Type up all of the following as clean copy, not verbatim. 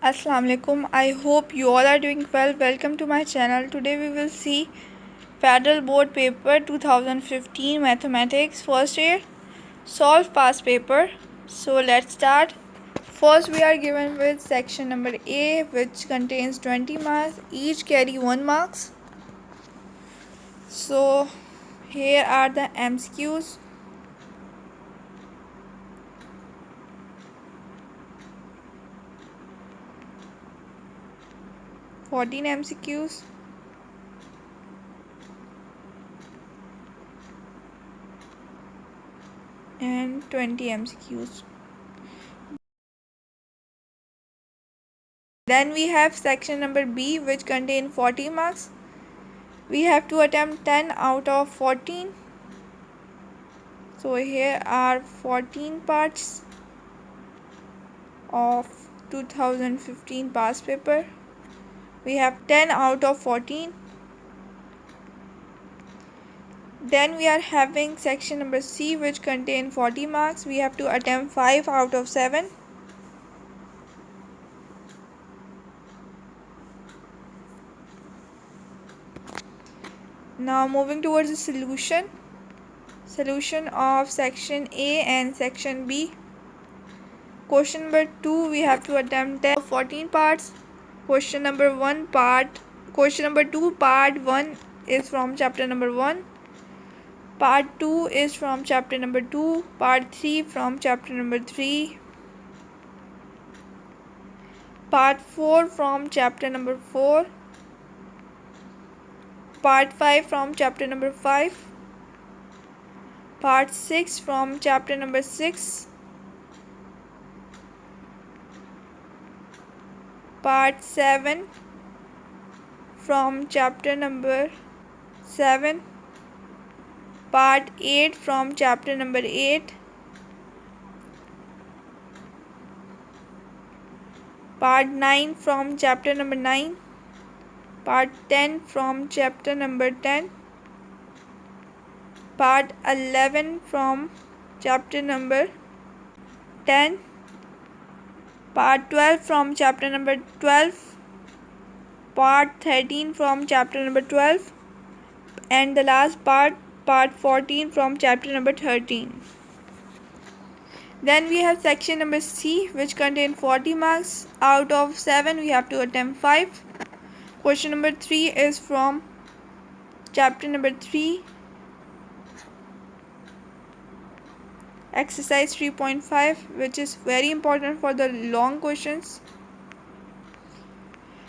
Assalamu alaikum. I hope you all are doing well. Welcome to my channel. Today we will see Federal Board Paper 2015 Mathematics first year solve past paper. So let's start. First we are given with section number A, which contains 20 marks. Each carry 1 marks. So here are the MCQs. Fourteen MCQs. And 20 MCQs. Then we have section number B, which contain 40 marks. We have to attempt 10 out of 14. So here are 14 parts of 2015 past paper. We have 10 out of 14. Then we are having section number C, which contain 40 marks. We have to attempt 5 out of 7. Now moving towards the solution of section A and section B. Question number 2, we have to attempt 10 of 14 parts. Question number 2 part 1 is from chapter number 1. Part 2 is from chapter number 2. Part 3 from chapter number 3. Part 4 from chapter number 4. Part 5 from chapter number 5. Part 6 from chapter number 6. Part 7 from chapter number 7. Part 8 from chapter number 8. Part 9 from chapter number 9. Part 10 from chapter number 10. Part 11 from chapter number 10. Part 12 from chapter number 12. Part 13 from chapter number 12. And the last part 14 from chapter number 13. Then we have section number C, which contain 40 marks. Out of 7 we have to attempt 5. Question number 3 is from chapter number 3, exercise 3.5, which is very important for the long questions.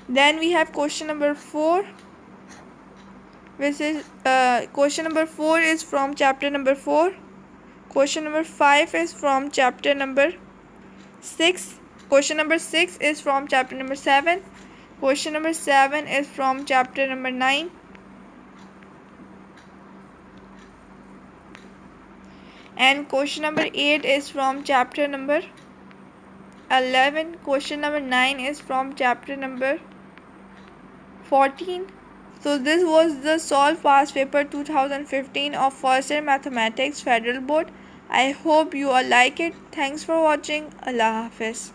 Then we have question number 4, which is question number 4 is from chapter number 4. Question number 5 is from chapter number 6. Question number 6 is from chapter number 7. Question number 7 is from chapter number 9. And question number 8 is from chapter number 11. Question number 9 is from chapter number 14. So this was the solve past paper 2015 of first year mathematics Federal Board. I hope you all like it. Thanks for watching. Allah Hafiz.